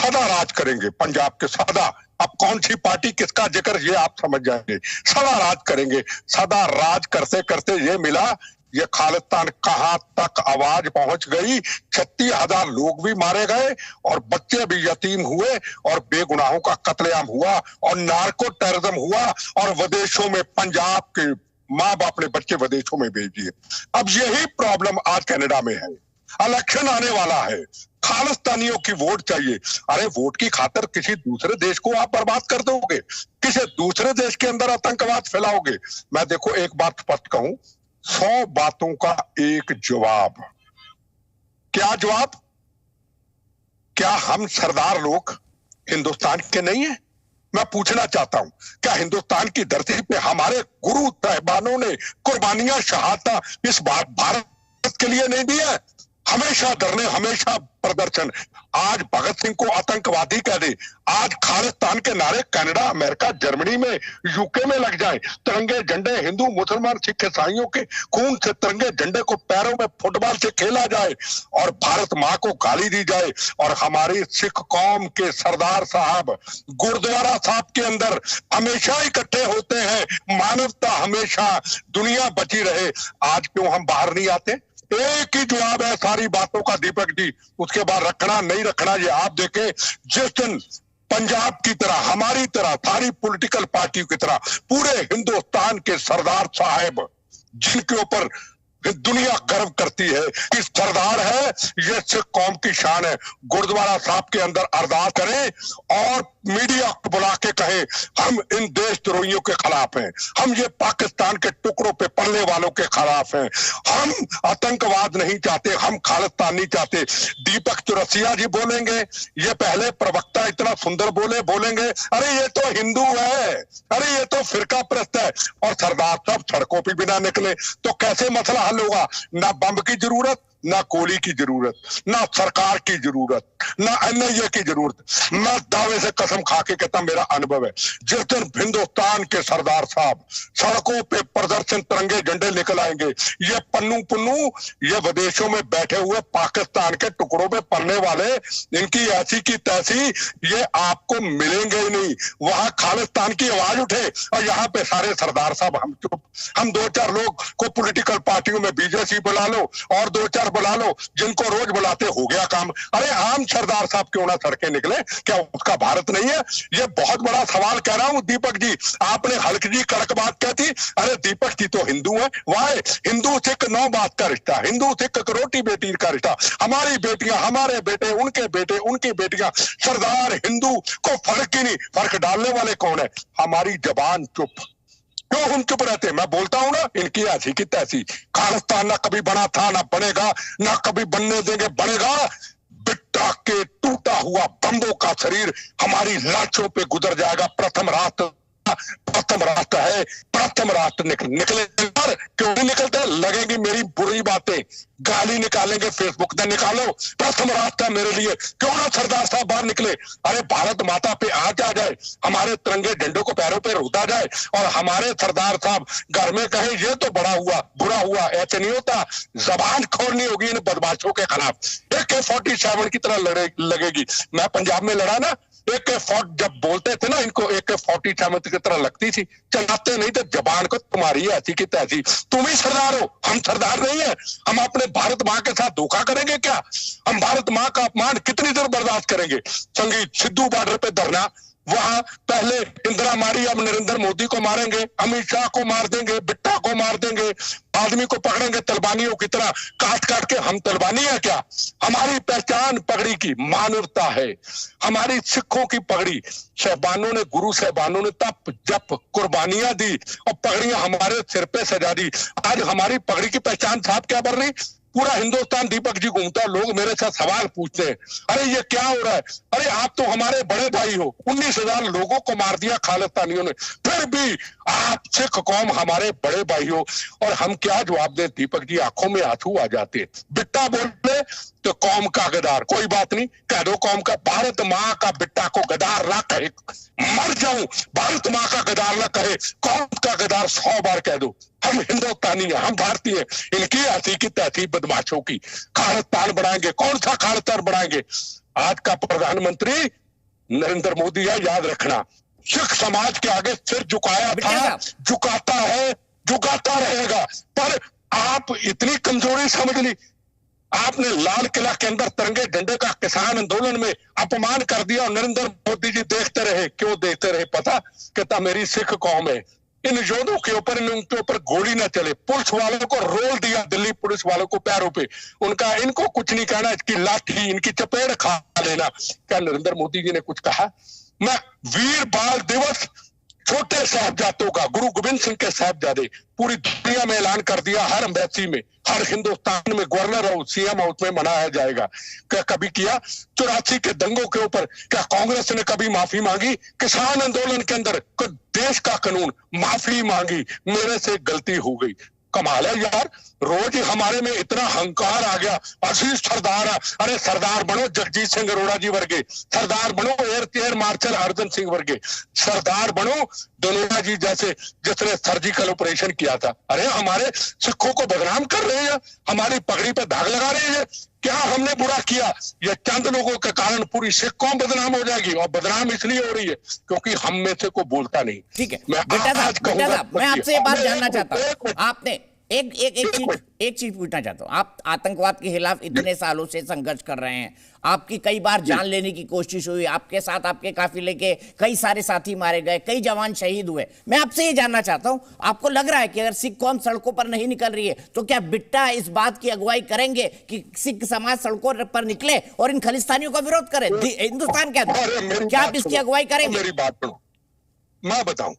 सदा राज करेंगे पंजाब के, सदा। अब कौन सी पार्टी किसका जिक्र ये आप समझ जाएंगे। सदा राज करेंगे। सदा राज करते करते ये मिला, ये खालिस्तान कहां तक आवाज पहुंच गई। 36,000 लोग भी मारे गए और बच्चे भी यतीम हुए और बेगुनाहों का कत्लेआम हुआ और नार्को टेररिज्म हुआ और विदेशों में पंजाब के माँ बाप ने बच्चे विदेशों में भेज दिए। अब यही प्रॉब्लम आज कनाडा में है। इलेक्शन आने वाला है, खालिस्तानियों की वोट चाहिए। अरे वोट की खातिर किसी दूसरे देश को आप बर्बाद कर दोगे, किसी दूसरे देश के अंदर आतंकवाद फैलाओगे। मैं देखो एक बात स्पष्ट कहूं, 100 बातों का एक जवाब। क्या जवाब? क्या हम सरदार लोग हिंदुस्तान के नहीं है? मैं पूछना चाहता हूं, क्या हिंदुस्तान की धरती पे हमारे गुरु साहिबानों ने कुर्बानियां, शहादत इस भारत के लिए नहीं दी है? हमेशा धरने, हमेशा प्रदर्शन। आज भगत सिंह को आतंकवादी कह दे, आज खालिस्तान के नारे कनाडा, अमेरिका, जर्मनी में, यूके में लग जाए, तिरंगे झंडे हिंदू, मुसलमान, सिख, ईसाइयों के खून से तिरंगे झंडे को पैरों में फुटबॉल से खेला जाए और भारत मां को गाली दी जाए और हमारी सिख कौम के सरदार साहब गुरुद्वारा साहब के अंदर हमेशा इकट्ठे होते हैं, मानवता हमेशा, दुनिया बची रहे। आज क्यों हम बाहर नहीं आते? एक ही जवाब है सारी बातों का दीपक जी, उसके बाद रखना नहीं रखना ये आप देखें। जिस दिन पंजाब की तरह, हमारी तरह, सारी पॉलिटिकल पार्टियों की तरह पूरे हिंदुस्तान के सरदार साहब जिनके ऊपर दुनिया गर्व करती है कि सरदार है, ये सिख कौम की शान है, गुरुद्वारा साहब के अंदर अरदास करें और मीडिया को बुला के कहे हम इन देशद्रोहियों के खिलाफ हैं, हम ये पाकिस्तान के टुकड़ों पे पलने वालों के खिलाफ हैं, हम आतंकवाद नहीं चाहते, हम खालिस्तान नहीं चाहते। दीपक चौरसिया जी बोलेंगे, ये पहले प्रवक्ता इतना सुंदर बोलेंगे अरे ये तो हिंदू है, अरे ये तो फिरका प्रस्त है, और सरदार साहब सड़कों पर भी ना निकले तो कैसे मसला हल होगा? ना बम की जरूरत, ना गोली की जरूरत, ना सरकार की जरूरत, ना एनआईए की जरूरत। मैं दावे से कसम खा के कहता, मेरा अनुभव है, जिस दिन हिंदुस्तान के सरदार साहब सड़कों पे प्रदर्शन, तिरंगे झंडे निकल आएंगे, ये पुन्नू ये विदेशों में बैठे हुए पाकिस्तान के टुकड़ों पे पड़ने वाले, इनकी ऐसी की तैसी ये आपको मिलेंगे ही नहीं। वहां खालिस्तान की आवाज उठे और यहाँ पे सारे सरदार साहब हम चुप। हम 2-4 लोग को पॉलिटिकल पार्टियों में बीजेपी बुला लो और 2-4 बुला लो जिनको रोज बुलाते, हो गया काम। अरे आम सरदार साहब क्यों ना सड़कें निकले? क्या उसका भारत नहीं है? ये बहुत बड़ा सवाल कह रहा हूं दीपक जी। आपने हल्की जी कड़क बात कहती, अरे दीपक जी तो हिंदू है, वाह हिंदू सिख 9 बात का रिश्ता, हिंदू सिख रोटी बेटी का रिश्ता, हमारी बेटियां, हमारे बेटे, उनकी बेटियां, सरदार हिंदू को फर्क ही नहीं। फर्क डालने वाले कौन है? हमारी जबान चुप। क्यों हम चुप रहते? मैं बोलता हूं ना, इनकी ऐसी की तैसी। खालिस्तान ना कभी बना था, ना बनेगा, ना कभी बनने देंगे, बनेगा। बिट्टा के टूटा हुआ बंदों का शरीर हमारी लाशों पे गुजर जाएगा। प्रथम राष्ट्र है, प्रथम राष्ट्र निकले पर क्यों नहीं निकलते? लगेगी मेरी बुरी बातें, गाली निकालेंगे फेसबुक पे, निकालो। प्रथम राष्ट्र मेरे लिए क्यों ना सरदार साहब बाहर निकले? अरे भारत माता पे आज आ जाए, हमारे तिरंगे झंडों को पैरों पे रोता जाए और हमारे सरदार साहब घर में कहे ये तो बड़ा हुआ, बुरा हुआ। ऐसे नहीं होता, जबान खोलनी होगी इन बदमाशों के खिलाफ। AK-47 की तरह लगेगी। मैं पंजाब में लड़ा ना, AK-40 जब बोलते थे ना, इनको AK-47 की तरह लगती थी। चलाते नहीं थे, जबान को तुम्हारी ऐसी की तैसी। तुम ही सरदार हो, हम सरदार नहीं है। हम अपने भारत माँ के साथ धोखा करेंगे क्या? हम भारत माँ का अपमान कितनी देर बर्दाश्त करेंगे? संगीत सिद्धू बॉर्डर पे धरना, वहां पहले इंदिरा मारी, अब नरेंद्र मोदी को मारेंगे, अमित शाह को मार देंगे, बिट्टा को मार देंगे, आदमी को पकड़ेंगे तलबानियों की तरह काट के। हम तलबानी है क्या? हमारी पहचान पगड़ी की मानवता है, हमारी सिखों की पगड़ी। साहबानों ने, गुरु साहबानों ने तप जप कुर्बानियां दी और पगड़ियां हमारे सिर पे सजा दी। आज हमारी पगड़ी की पहचान साहब क्या बन रही? पूरा हिंदुस्तान दीपक जी घूमता, लोग मेरे साथ सवाल पूछते हैं, अरे ये क्या हो रहा है? अरे आप तो हमारे बड़े भाई हो, 19,000 लोगों को मार दिया खालिस्तानियों ने, फिर भी आप सिख कौम हमारे बड़े भाई हो। और हम क्या जवाब दें दीपक जी? आंखों में आंसू आ जाते हैं। बिट्टा बोले तो कौम का गदार, कोई बात नहीं, कह दो कौम का। भारत माँ का बिट्टा को गदार ना कहे, मर जाऊं, भारत माँ का गदार ना कहे, कौम का गदार 100 बार कह दो। हम हिंदुस्तानी हैं, हम भारतीय हैं। इनकी ऐसी की तैसी बदमाशों की खालिस्तान बढ़ाएंगे। कौन सा खालिस्तान बढ़ाएंगे? आज का प्रधानमंत्री नरेंद्र मोदी है, याद रखना। सिख समाज के आगे सिर झुकाया था, झुकाता है, झुकाता रहेगा। पर आप इतनी कमजोरी समझ ली, आपने लाल किला के अंदर तिरंगे झंडे का किसान आंदोलन में अपमान कर दिया और नरेंद्र मोदी जी देखते रहे। क्यों देखते रहे पता? कहता मेरी सिख कौम है, इन योधों के ऊपर, उनके ऊपर गोली ना चले। पुलिस वालों को रोल दिया, दिल्ली पुलिस वालों को पैरों पे। उनका इनको कुछ नहीं कहना, इसकी लाठी, इनकी चपेट खा लेना। क्या नरेंद्र मोदी जी ने कुछ कहा? मैं वीर बाल दिवस छोटे साहबजादों का, गुरु गोविंद सिंह के साहबजादे, पूरी दुनिया में ऐलान कर दिया। हर एम्बेसी में, हर हिंदुस्तान में, गवर्नर हाउस, सीएम हाउस में मनाया जाएगा। क्या कभी किया? 84 के दंगों के ऊपर क्या कांग्रेस ने कभी माफी मांगी? किसान आंदोलन के अंदर देश का कानून, माफी मांगी, मेरे से गलती हो गई। कमाल है यार, रोज ही हमारे में इतना अहंकार आ गया। असली सरदार, अरे सरदार बनो जगजीत सिंह अरोड़ा जी वर्गे, सरदार बनो एयर मार्शल अर्जन सिंह वर्गे, सरदार बनो धनोआ जी जैसे, जिसने सर्जिकल ऑपरेशन किया था। अरे हमारे सिखों को बदनाम कर रहे हैं, हमारी पगड़ी पे दाग लगा रहे हैं। क्या हमने बुरा किया? ये चंद लोगों के कारण पूरी सिख कौम बदनाम हो जाएगी, और बदनाम इसलिए हो रही है क्योंकि हम में से कोई बोलता नहीं। ठीक है बेटा साहब, मैं आपसे ये बात जानना चाहता हूँ। आपने एक चीज पूछना चाहता हूं। आप आतंकवाद के खिलाफ इतने सालों से संघर्ष कर रहे हैं, आपकी कई बार जान लेने की कोशिश हुई, आपके साथ आपके काफिले के कई सारे साथी मारे गए, कई जवान शहीद हुए। मैं आपसे ये जानना चाहता हूं, आपको लग रहा है कि अगर सिख कौम सड़कों पर नहीं निकल रही है तो क्या बिट्टा इस बात की अगुवाई करेंगे कि सिख समाज सड़कों पर निकले और इन खालिस्तानियों का विरोध करे? हिंदुस्तान क्या आप इसकी अगुवाई करेंगे? मेरी बात सुनो, मैं बताऊं।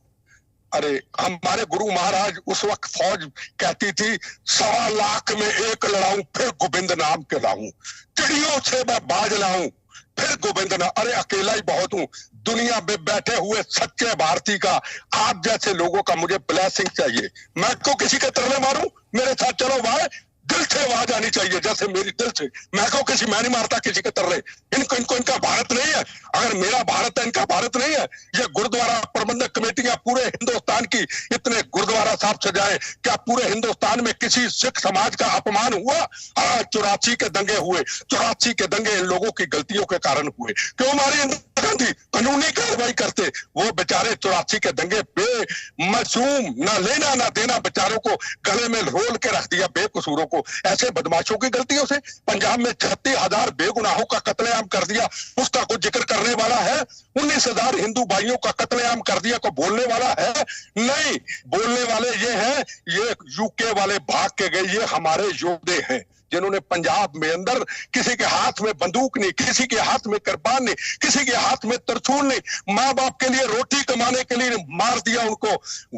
अरे हमारे गुरु महाराज उस वक्त फौज कहती थी 1.25 लाख में एक लड़ाऊं, फिर गोविंद नाम के लाऊं, चिड़ियों से मैं बाज लाऊं, फिर गोविंद नाम। अरे अकेला ही बहुत हूं, दुनिया में बैठे हुए सच्चे भारतीय का, आप जैसे लोगों का मुझे ब्लेसिंग चाहिए। मैं तो किसी के तरले मारूं? मेरे साथ चलो भाई, दिल से आवाज आनी चाहिए, जैसे मेरी दिल से। मैं नहीं मारता किसी के तरले। इनको इनका भारत नहीं है। अगर मेरा भारत है, इनका भारत नहीं है। ये गुरुद्वारा प्रबंधक कमेटियां पूरे हिंदुस्तान की, इतने गुरुद्वारा साहब सजाए, क्या पूरे हिंदुस्तान में किसी सिख समाज का अपमान हुआ? 84 के दंगे हुए, 84 के दंगे इन लोगों की गलतियों के कारण हुए। क्यों हमारी इंदिरा गांधी कानूनी कार्रवाई करते? वो बेचारे 84 के दंगे बेमासूम, ना लेना ना देना, बेचारों को गले में रोल के रख दिया, बेकसूरों को। ऐसे बदमाशों की गलतियों से पंजाब में 36,000 बेगुनाहों का कत्लेआम कर दिया। उसका कोई जिक्र करने वाला है? 19,000 हिंदू भाइयों का कत्लेआम कर दिया, कोई बोलने वाला है? नहीं, बोलने वाले ये हैं, ये यूके वाले भाग के गए, ये हमारे योद्धे हैं जिन्होंने पंजाब में अंदर किसी के हाथ में बंदूक नहीं, किसी के हाथ में कृपान नहीं, किसी के हाथ में तरछूल नहीं, माँ बाप के लिए रोटी कमाने के लिए मार दिया उनको।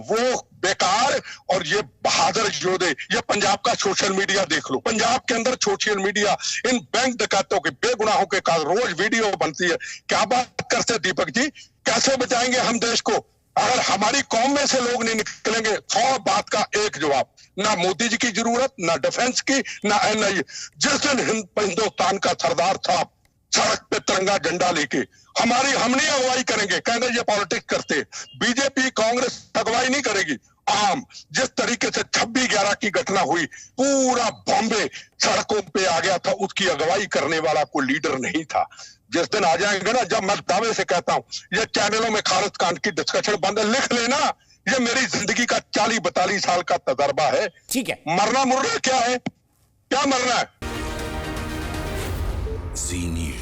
वो बेकार और ये बहादुर योद्धे। ये पंजाब का सोशल मीडिया देख लो, पंजाब के अंदर सोशल मीडिया इन बैंक डकैतों के, बेगुनाहों के कारण रोज वीडियो बनती है। क्या बात करते दीपक जी? कैसे बचाएंगे हम देश को अगर हमारी कौम में से लोग नहीं निकलेंगे? 100 बात का एक जवाब, ना मोदी जी की जरूरत, ना डिफेंस की, ना एनआई। जिस दिन हिंदुस्तान का सरदार साहब सड़क पे तिरंगा झंडा लेके, हम नहीं अगुवाई करेंगे, कहने ये पॉलिटिक्स करते। बीजेपी कांग्रेस अगुवाई नहीं करेगी। आम जिस तरीके से 26/11 की घटना हुई, पूरा बॉम्बे सड़कों पे आ गया था, उसकी अगुवाई करने वाला कोई लीडर नहीं था। जिस दिन आ जाएंगे ना, जब मैं दावे से कहता हूं ये चैनलों में खालिद खान की डिस्कशन बंद है, लिख लेना, ये मेरी जिंदगी का 40-42 साल का तजर्बा है। ठीक है, मरना मुर्रा क्या है? क्या मरना है? जी न्यूज़।